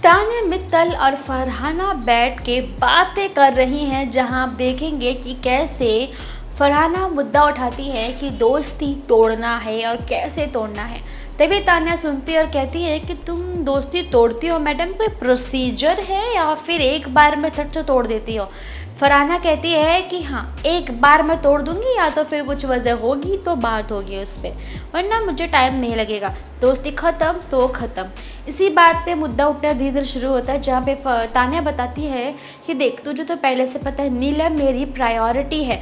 तान्या मित्तल और फरहाना बैठ के बातें कर रही हैं, जहां आप देखेंगे कि कैसे फरहाना मुद्दा उठाती है कि दोस्ती तोड़ना है और कैसे तोड़ना है। तभी तान्या सुनती है और कहती है कि तुम दोस्ती तोड़ती हो मैडम, कोई प्रोसीजर है या फिर एक बार में झट से तोड़ देती हो। फरहाना कहती है कि हाँ, एक बार मैं तोड़ दूंगी या तो फिर कुछ वजह होगी तो बात होगी उस पर, वरना मुझे टाइम नहीं लगेगा। दोस्ती ख़त्म तो ख़त्म। इसी बात पे मुद्दा उठना धीरे धीरे शुरू होता है, जहाँ पे तान्या बताती है कि देख, तुझे तो पहले से पता है नीलम मेरी प्रायोरिटी है।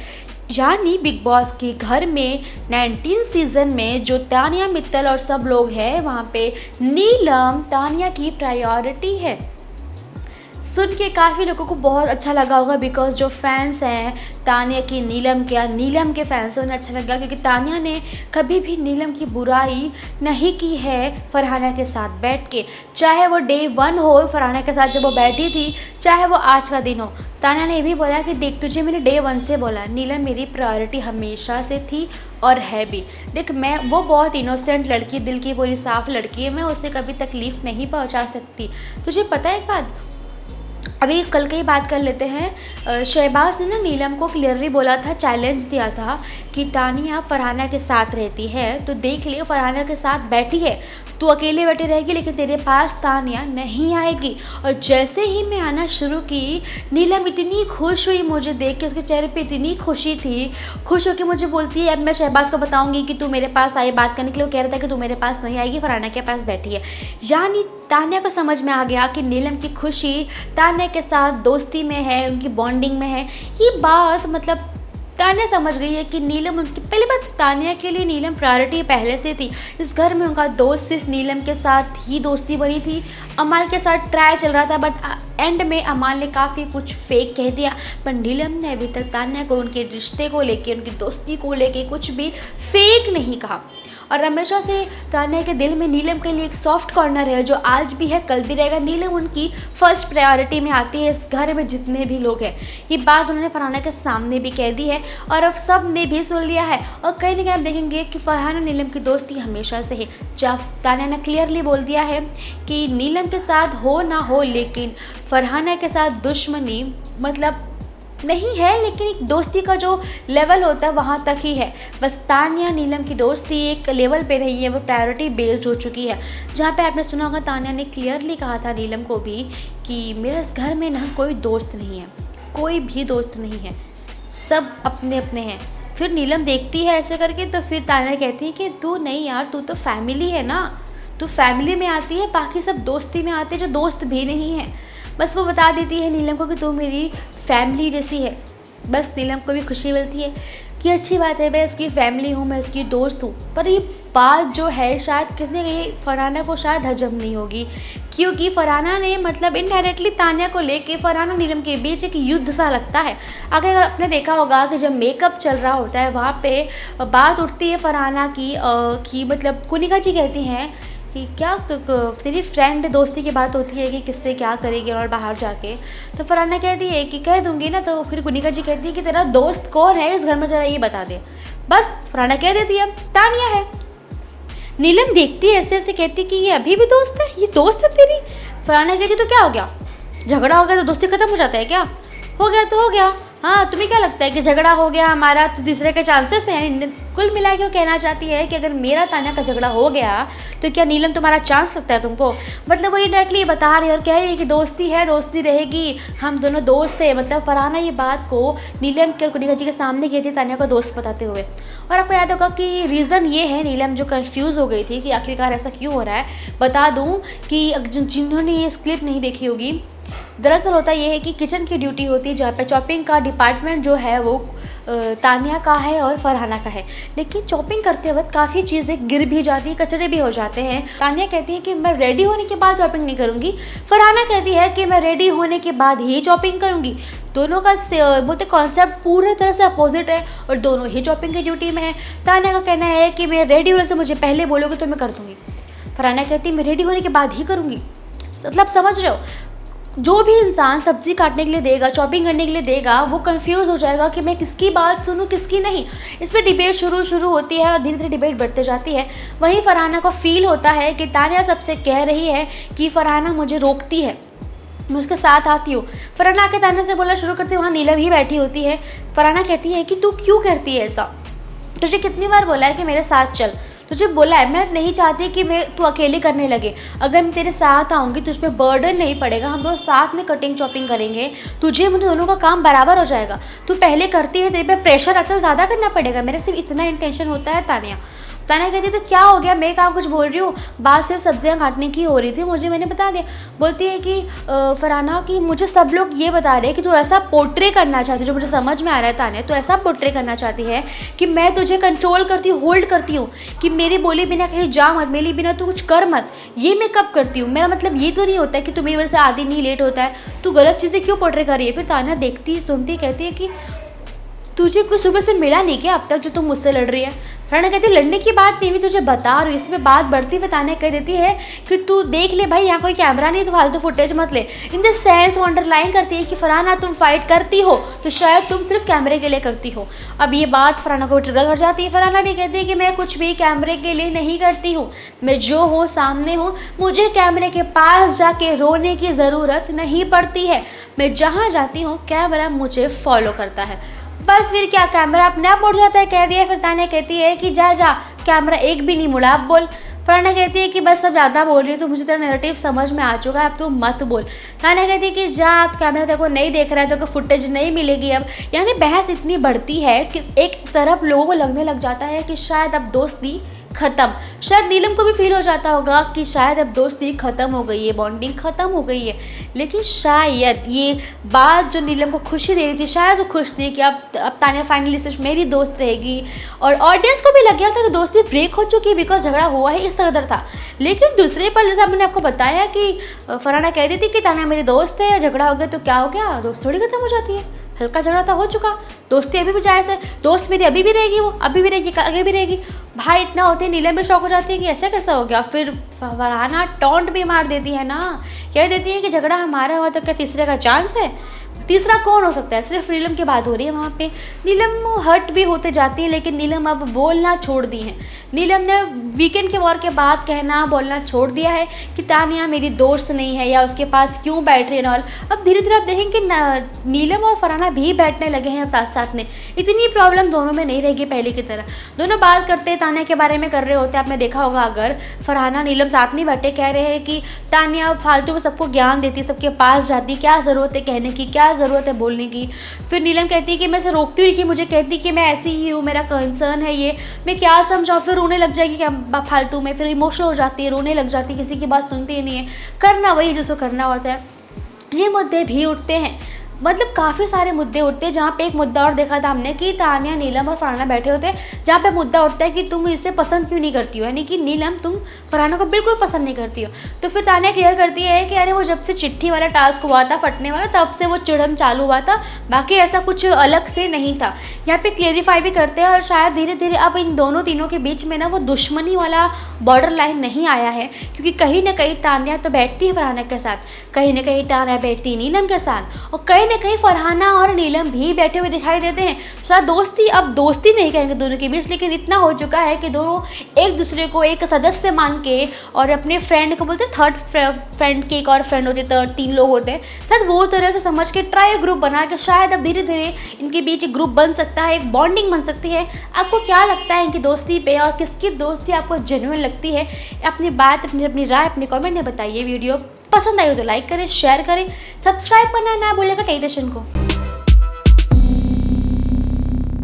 यानी बिग बॉस के घर में 19 सीज़न में जो तान्या मित्तल और सब लोग हैं, वहाँ पे नीलम तान्या की प्रायोरिटी है। सुन के काफ़ी लोगों को बहुत अच्छा लगा होगा, बिकॉज जो फैंस हैं तान्या की, नीलम के फैंस हैं, उन्हें अच्छा लगा क्योंकि तान्या ने कभी भी नीलम की बुराई नहीं की है फरहाना के साथ बैठ के। चाहे वो डे 1 हो फरहाना के साथ जब वो बैठी थी, चाहे वो आज का दिन हो, तान्या ने ये भी बोला कि देख, तुझे मैंने डे 1 से बोला, नीलम मेरी प्रायोरिटी हमेशा से थी और है भी। देख, मैं वो बहुत इनोसेंट लड़की, दिल की पूरी साफ़ लड़की है, मैं उसे कभी तकलीफ़ नहीं पहुँचा सकती। तुझे पता है एक बात, अभी कल की बात कर लेते हैं। शहबाज ने ना नीलम को क्लियरली बोला था, चैलेंज दिया था कि तानिया फरहाना के साथ रहती है तो देख लियो, फरहाना के साथ बैठी है, तू अकेले बैठी रहेगी लेकिन तेरे पास तानिया नहीं आएगी। और जैसे ही मैं आना शुरू की, नीलम इतनी खुश हुई मुझे देख के, उसके चेहरे पे इतनी खुशी थी, खुश होकर मुझे बोलती है अब मैं शहबाज को बताऊंगी कि तू मेरे पास आई बात करने के लिए। वो कह रहा था कि तू मेरे पास नहीं आएगी, फरहाना के पास बैठी है। यानी तान्या को समझ में आ गया कि नीलम की खुशी तान्या के साथ दोस्ती में है, उनकी बॉन्डिंग में है। ये बात मतलब तान्या समझ गई है कि नीलम उनकी, पहली बात, तान्या के लिए नीलम प्रायोरिटी पहले से थी। इस घर में उनका दोस्त सिर्फ नीलम के साथ ही दोस्ती बनी थी। अमाल के साथ ट्राई चल रहा था, बट एंड में अमाल ने काफ़ी कुछ फेक कह दिया, पर नीलम ने अभी तक तान्या को उनके रिश्ते को लेके, उनकी दोस्ती को लेके कुछ भी फेक नहीं कहा। और हमेशा से तान्या के दिल में नीलम के लिए एक सॉफ्ट कॉर्नर है, जो आज भी है, कल भी रहेगा। नीलम उनकी फर्स्ट प्रायोरिटी में आती है इस घर में जितने भी लोग हैं। ये बात उन्होंने फरहाना के सामने भी कह दी है और अब सब ने भी सुन लिया है। और कहीं ना कहीं आप देखेंगे कि फरहाना नीलम की दोस्ती हमेशा से है। जब तान्या ने क्लियरली बोल दिया है कि नीलम के साथ हो ना हो, लेकिन फरहाना के साथ दुश्मनी मतलब नहीं है, लेकिन एक दोस्ती का जो लेवल होता है वहाँ तक ही है। बस तान्या नीलम की दोस्ती एक लेवल पे रही है, वो प्रायोरिटी बेस्ड हो चुकी है। जहाँ पे आपने सुना होगा, तान्या ने क्लियरली कहा था नीलम को भी कि मेरे इस घर में ना कोई दोस्त नहीं है, कोई भी दोस्त नहीं है, सब अपने अपने हैं। फिर नीलम देखती है ऐसे करके, तो फिर तान्या कहती है कि तू नहीं यार, तू तो फैमिली है ना, तू फैमिली में आती है, बाकी सब दोस्ती में आते हैं जो दोस्त भी नहीं है। बस वो बता देती है नीलम को कि तू मेरी फैमिली जैसी है। बस नीलम को भी खुशी मिलती है कि अच्छी बात है, मैं इसकी फैमिली हूँ, मैं इसकी दोस्त हूँ। पर ये बात जो है शायद किसी ने, फरहाना को शायद हजम नहीं होगी, क्योंकि फरहाना ने मतलब इनडायरेक्टली तान्या को लेके फरहाना नीलम के बीच एक युद्ध सा लगता है। अगर आपने देखा होगा कि जब मेकअप चल रहा होता है, वहाँ पे बात उठती है फरहाना की मतलब कुनिका जी कहती हैं कि क्या तेरी फ्रेंड दोस्ती की बात होती है कि किससे क्या करेगी और बाहर जाके, तो फरहाना कहती है कि कह दूंगी ना। तो फिर कुनिका जी कहती है कि तेरा दोस्त कौन है इस घर में, जरा ये बता दे। बस फरहाना कह देती है तान्या है। नीलम देखती है ऐसे ऐसे, कहती कि ये अभी भी दोस्त है, ये दोस्त है तेरी। फरहाना कहती तो क्या हो गया, झगड़ा हो गया तो दोस्ती खत्म हो जाता है क्या? हो गया तो हो गया। हाँ, तुम्हें क्या लगता है कि झगड़ा हो गया हमारा तो तीसरे के चांसेस हैं? कुल मिला के वो कहना चाहती है कि अगर मेरा तान्या का झगड़ा हो गया तो क्या नीलम तुम्हारा चांस लगता है तुमको? मतलब वो डायरेक्टली बता रही है और कह रही है कि दोस्ती है, दोस्ती रहेगी, हम दोनों दोस्त हैं। मतलब फरहाना ये बात को नीलम के और कुनिका जी के सामने कहती है तान्या को दोस्त बताते हुए। और आपको याद होगा कि रीज़न ये है, नीलम जो कन्फ्यूज़ हो गई थी कि आखिरकार ऐसा क्यों हो रहा है, बता दूँ कि जिन्होंने ये क्लिप नहीं देखी होगी, दरअसल होता ये है कि किचन की ड्यूटी होती है, जहाँ पे चॉपिंग का डिपार्टमेंट जो है वो तान्या का है और फरहाना का है। लेकिन चॉपिंग करते वक्त काफ़ी चीज़ें गिर भी जाती है, कचरे भी हो जाते हैं। तान्या कहती है कि मैं रेडी होने के बाद चॉपिंग नहीं करूँगी, फरहाना कहती है कि मैं रेडी होने के बाद ही चॉपिंग करूँगी। दोनों का बोलते कॉन्सेप्ट पूरी तरह से अपोजिट है और दोनों ही चॉपिंग की ड्यूटी में है। तान्या का कहना है कि मैं रेडी होने से मुझे पहले बोलोगे तो मैं कर दूँगी, फरहाना कहती है मैं रेडी होने के बाद ही करूँगी। मतलब समझ रहे हो, जो भी इंसान सब्ज़ी काटने के लिए देगा, चॉपिंग करने के लिए देगा, वो कंफ्यूज हो जाएगा कि मैं किसकी बात सुनूँ किसकी नहीं। इस पर डिबेट शुरू होती है और धीरे धीरे डिबेट बढ़ते जाती है। वहीं फरहाना को फील होता है कि तानिया सबसे कह रही है कि फरहाना मुझे रोकती है, मैं उसके साथ आती हूँ। फरहाना आके तानिया से बोलना शुरू करती है, वहाँ नीलम ही बैठी होती है। फरहाना कहती है कि तू क्यों करती है ऐसा, तुझे कितनी बार बोला है कि मेरे साथ चल, तुझे बोला है, मैं नहीं चाहती कि मैं तू अकेले करने लगे। अगर मैं तेरे साथ आऊँगी तुझ पर बर्डन नहीं पड़ेगा, हम दोनों साथ में कटिंग चॉपिंग करेंगे, तुझे मुझे दोनों का काम बराबर हो जाएगा। तू पहले करती है, तेरे पे प्रेशर आता है तो ज़्यादा करना पड़ेगा, मेरे सिर्फ इतना इंटेंशन होता है। तानिया कहती तो क्या हो गया, मैं कहाँ कुछ बोल रही हूँ, बात सिर्फ सब्जियाँ काटने की हो रही थी, मैंने बता दिया। बोलती है कि फरहाना कि मुझे सब लोग ये बता रहे हैं कि तू ऐसा पोर्ट्रे करना चाहती है, जो मुझे समझ में आ रहा है तानिया, तो ऐसा पोर्ट्रे करना चाहती है कि मैं तुझे कंट्रोल करती हूँ, होल्ड करती हूँ, कि मेरी बोली बिना कहीं जा मत, मेरी बिना तू कुछ कर मत। ये मैं कब करती हूँ, मेरा मतलब ये तो नहीं होता है कि तुम्हें वजह से आधी नहीं लेट होता है, तू गलत चीज़ें क्यों पोर्ट्रे कर रही है। फिर तानिया देखती सुनती कहती है कि तुझे कुछ सुबह से मिला नहीं क्या अब तक जो तुम मुझसे लड़ रही है। फरहाना कहती लड़ने की बात नहीं, मैं तुझे बता रही हूँ। इसमें बात बढ़ती हुई तानिया कह देती है कि तू देख ले भाई, यहाँ कोई कैमरा नहीं, तो फालतू फुटेज मत ले। इन द सेंस वो अंडरलाइन करती है कि फरहाना तुम फाइट करती हो तो शायद तुम सिर्फ कैमरे के लिए करती हो। अब ये बात फरहाना को ट्रिगर कर जाती है। फरहाना भी कहती है कि मैं कुछ भी कैमरे के लिए नहीं करती हूँ, मैं जो हो सामने हूँ, मुझे कैमरे के पास जाके रोने की ज़रूरत नहीं पड़ती है, मैं जहाँ जाती हूँ कैमरा मुझे फॉलो करता है। बस फिर क्या, कैमरा अपने आप उड़ जाता है, कह दिया। फिर तानिया कहती है कि जा जा, कैमरा एक भी नहीं मुड़ा, अब बोल। फरहाना कहती है कि बस अब ज़्यादा बोल रही है, तो मुझे तेरा नैरेटिव समझ में आ चुका है, अब तू मत बोल। तानिया कहती है कि जा, अब कैमरा तेरे को नहीं देख रहा है, तेरे को फुटेज नहीं मिलेगी अब। यानी बहस इतनी बढ़ती है कि एक तरफ लोगों को लगने लग जाता है कि शायद अब दोस्ती ख़त्म। शायद नीलम को भी फील हो जाता होगा कि शायद अब दोस्ती ख़त्म हो गई है, बॉन्डिंग ख़त्म हो गई है। लेकिन शायद ये बात जो नीलम को खुशी दे रही थी, शायद वो खुश थी कि अब तानिया फाइनली सिर्फ मेरी दोस्त रहेगी। और ऑडियंस को भी लग गया था कि दोस्ती ब्रेक हो चुकी है, बिकॉज झगड़ा हुआ है इस कदर था। लेकिन दूसरे पल जैसा मैंने आपको बताया कि फरहाना कह रही थी कि तानिया मेरी दोस्त है, झगड़ा हो गया तो क्या हो गया, दोस्त थोड़ी ख़त्म हो जाती है। हल्का झगड़ा था, हो चुका, दोस्ती अभी भी जायज़ है, दोस्त मेरी अभी भी रहेगी, वो अभी भी रहेगी, आगे भी रहेगी। भाई इतना होते हैं, नीलम भी शौक हो जाती है कि ऐसा कैसा हो गया। फिर फरहाना टॉन्ट भी मार देती है ना, कह देती है कि झगड़ा हमारा हुआ तो क्या तीसरे का चांस है, तीसरा कौन हो सकता है। सिर्फ नीलम की बात हो रही है वहाँ पे। नीलम हर्ट भी होते जाती है, लेकिन नीलम अब बोलना छोड़ दी है। नीलम ने वीकेंड के वॉर के बाद कहना बोलना छोड़ दिया है कि तानिया मेरी दोस्त नहीं है या उसके पास क्यों बैठ रही है नॉल। अब धीरे धीरे आप देखें कि नीलम और फरहाना भी बैठने लगे हैं अब साथ साथ में। इतनी प्रॉब्लम दोनों में नहीं रहेगी पहले की तरह। दोनों बात करते तानिया के बारे में कर रहे होते। आपने देखा होगा, अगर फरहाना नीलम साथ नहीं बैठे, कह रहे हैं कि तानिया फालतू में सबको ज्ञान देती, सबके पास जाती, क्या ज़रूरत है कहने की, क्या ज़रूरत है बोलने की। फिर नीलम कहती है कि मैं इसे रोकती हुई कि मुझे कहती कि मैं ऐसी ही हूँ, मेरा कंसर्न है ये, मैं क्या समझाऊँ। फिर रोने लग जाएगी क्या फालतू में, फिर इमोशनल हो जाती है, रोने लग जाती है, किसी की बात सुनती ही नहीं है, करना वही जिसको करना होता है। ये मुद्दे भी उठते हैं, मतलब काफ़ी सारे मुद्दे उठते हैं। जहाँ पे एक मुद्दा और देखा था हमने कि तानिया नीलम और फरहाना बैठे होते हैं, जहाँ पे मुद्दा उठता है कि तुम इसे पसंद क्यों नहीं करती हो, यानी कि नीलम तुम फरहाना को बिल्कुल पसंद नहीं करती हो। तो फिर तानिया क्लियर करती है कि अरे वो जब से चिट्ठी वाला टास्क हुआ था फटने वाला, तब से वो चिढ़न चालू हुआ था, बाकी ऐसा कुछ अलग से नहीं था। यहाँ पे क्लियरिफाई भी करते हैं और शायद धीरे धीरे अब इन दोनों तीनों के बीच में ना वो दुश्मनी वाला बॉर्डर लाइन नहीं आया है, क्योंकि कहीं ना कहीं तानिया तो बैठती है फरहाना के साथ, कहीं ना कहीं तानिया बैठती है नीलम के साथ, और कहीं ना कहीं फरहाना और नीलम भी बैठे हुए दिखाई देते हैं। शायद दोस्ती, अब दोस्ती नहीं कहेंगे दोनों के बीच, लेकिन इतना हो चुका है कि दोनों एक दूसरे को एक सदस्य मान के और अपने फ्रेंड को बोलते हैं, थर्ड फ्रेंड की एक और फ्रेंड होती है, तीन लोग होते हैं, शायद वो तरह से समझ के ट्राई ग्रुप बना के शायद अब धीरे धीरे इनके बीच एक ग्रुप बन सकता है, एक बॉन्डिंग बन सकती है। आपको क्या लगता है इनकी दोस्ती पे, और किसकी दोस्ती आपको जेन्युइन लगती है? अपनी बात, अपनी राय अपने कमेंट में बताइए। वीडियो पसंद आई हो तो लाइक करें, शेयर करें, सब्सक्राइब करना ना भूलिएगा टेलीविजन को।